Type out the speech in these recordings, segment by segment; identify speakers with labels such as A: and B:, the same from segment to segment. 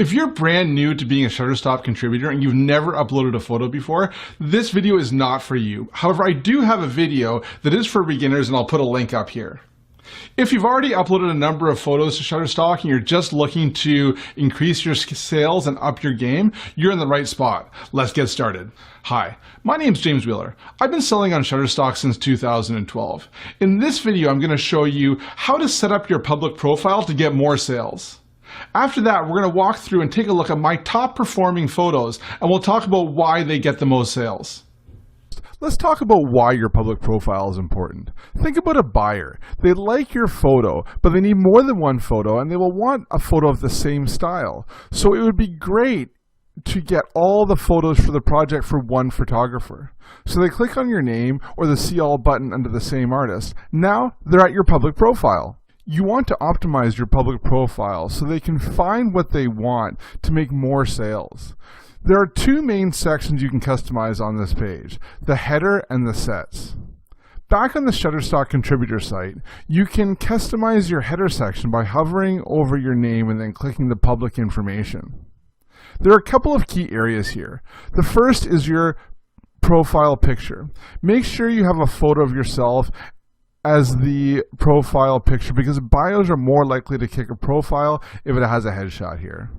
A: If you're brand new to being a Shutterstock contributor and you've never uploaded a photo before, this video is not for you. However, I do have a video that is for beginners and I'll put a link up here. If you've already uploaded a number of photos to Shutterstock and you're just looking to increase your sales and up your game, you're in the right spot. Let's get started. Hi, my name's James Wheeler. I've been selling on Shutterstock since 2012. In this video, I'm going to show you how to set up your public profile to get more sales. After that, we're going to walk through and take a look at my top performing photos, and we'll talk about why they get the most sales.
B: Let's talk about why your public profile is important. Think about a buyer. They like your photo, but they need more than one photo, and they will want a photo of the same style. So it would be great to get all the photos for the project for one photographer. So they click on your name or the See All button under the same artist. Now they're at your public profile. You want to optimize your public profile so they can find what they want to make more sales. There are two main sections you can customize on this page, the header and the sets. Back on the Shutterstock contributor site, you can customize your header section by hovering over your name and then clicking the public information. There are a couple of key areas here. The first is your profile picture. Make sure you have a photo of yourself as the profile picture because bios are more likely to kick a profile if it has a headshot here.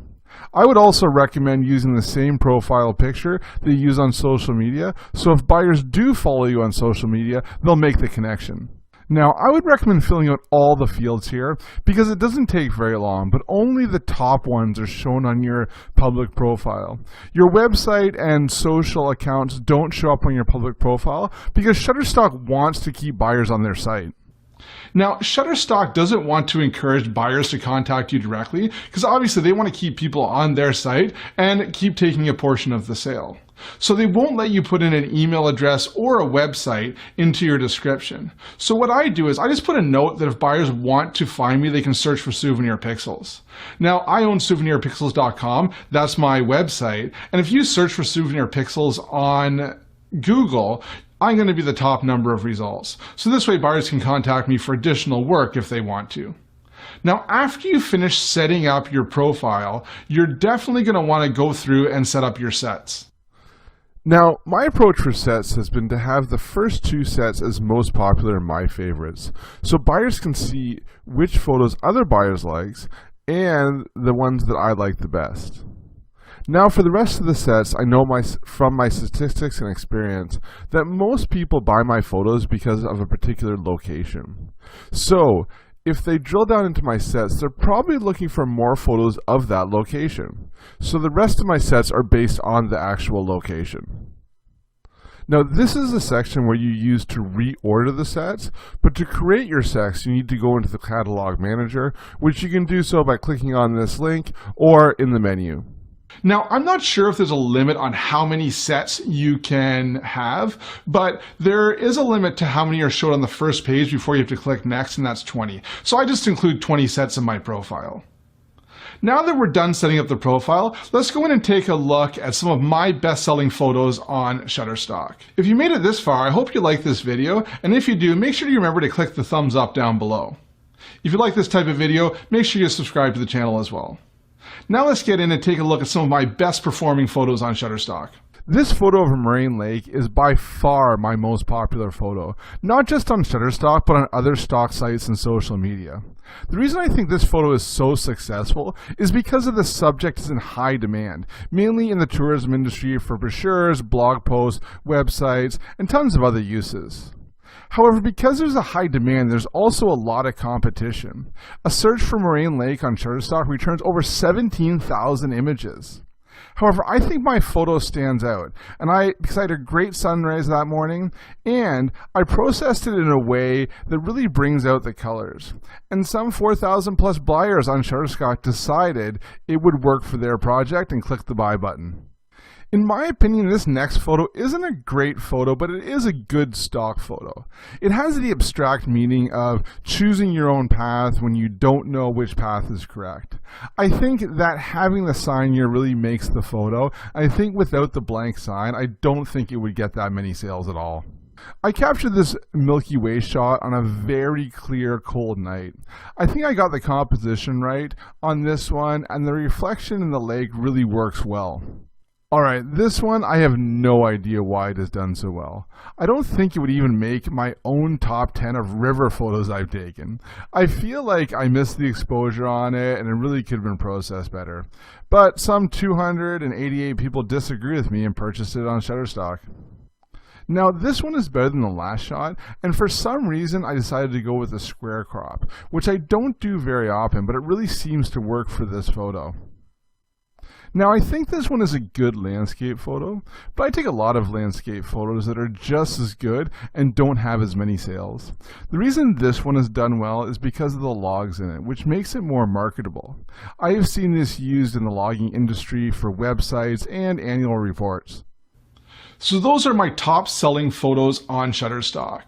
B: I would also recommend using the same profile picture that you use on social media, so if buyers do follow you on social media, they'll make the connection. Now, I would recommend filling out all the fields here because it doesn't take very long, but only the top ones are shown on your public profile. Your website and social accounts don't show up on your public profile because Shutterstock wants to keep buyers on their site.
A: Now, Shutterstock doesn't want to encourage buyers to contact you directly because obviously they want to keep people on their site and keep taking a portion of the sale. So they won't let you put in an email address or a website into your description. So what I do is I just put a note that if buyers want to find me, they can search for Souvenir Pixels. Now, I own souvenirpixels.com. That's my website. And if you search for Souvenir Pixels on Google, I'm going to be the top number of results. So this way buyers can contact me for additional work if they want to. Now, after you finish setting up your profile, you're definitely going to want to go through and set up your sets.
B: Now, my approach for sets has been to have the first two sets as most popular and my favorites, so buyers can see which photos other buyers like and the ones that I like the best. Now, for the rest of the sets, I know from my statistics and experience that most people buy my photos because of a particular location. So, if they drill down into my sets, they're probably looking for more photos of that location. So the rest of my sets are based on the actual location. Now, this is the section where you use to reorder the sets, but to create your sets, you need to go into the Catalog Manager, which you can do so by clicking on this link or in the menu.
A: Now, I'm not sure if there's a limit on how many sets you can have, but there is a limit to how many are shown on the first page before you have to click next, and that's 20. So I just include 20 sets in my profile. Now that we're done setting up the profile, let's go in and take a look at some of my best-selling photos on Shutterstock. If you made it this far, I hope you like this video, and if you do, make sure you remember to click the thumbs up down below. If you like this type of video, make sure you subscribe to the channel as well. Now let's get in and take a look at some of my best performing photos on Shutterstock.
B: This photo of a moraine lake is by far my most popular photo, not just on Shutterstock, but on other stock sites and social media. The reason I think this photo is so successful is because of the subject is in high demand, mainly in the tourism industry for brochures, blog posts, websites, and tons of other uses. However, because there's a high demand, there's also a lot of competition. A search for moraine lake on Shutterstock returns over 17,000 images. However, I think my photo stands out, because I had a great sunrise that morning, and I processed it in a way that really brings out the colors. And some 4,000 plus buyers on Shutterstock decided it would work for their project and clicked the buy button. In my opinion, this next photo isn't a great photo, but it is a good stock photo. It has the abstract meaning of choosing your own path when you don't know which path is correct. I think that having the sign here really makes the photo. I think without the blank sign, I don't think it would get that many sales at all. I captured this Milky Way shot on a very clear, cold night. I think I got the composition right on this one, and the reflection in the lake really works well. Alright, this one I have no idea why it has done so well. I don't think it would even make my own top 10 of river photos I've taken. I feel like I missed the exposure on it and it really could have been processed better. But some 288 people disagree with me and purchased it on Shutterstock. Now this one is better than the last shot, and for some reason I decided to go with a square crop, which I don't do very often, but it really seems to work for this photo. Now I think this one is a good landscape photo, but I take a lot of landscape photos that are just as good and don't have as many sales. The reason this one is done well is because of the logs in it, which makes it more marketable. I have seen this used in the logging industry for websites and annual reports.
A: So those are my top selling photos on Shutterstock.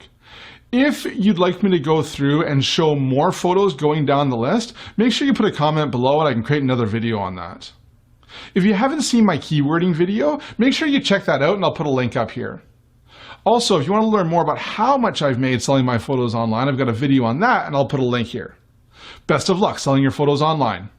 A: If you'd like me to go through and show more photos going down the list, make sure you put a comment below and I can create another video on that. If you haven't seen my keywording video, make sure you check that out and I'll put a link up here. Also, if you want to learn more about how much I've made selling my photos online, I've got a video on that and I'll put a link here. Best of luck selling your photos online.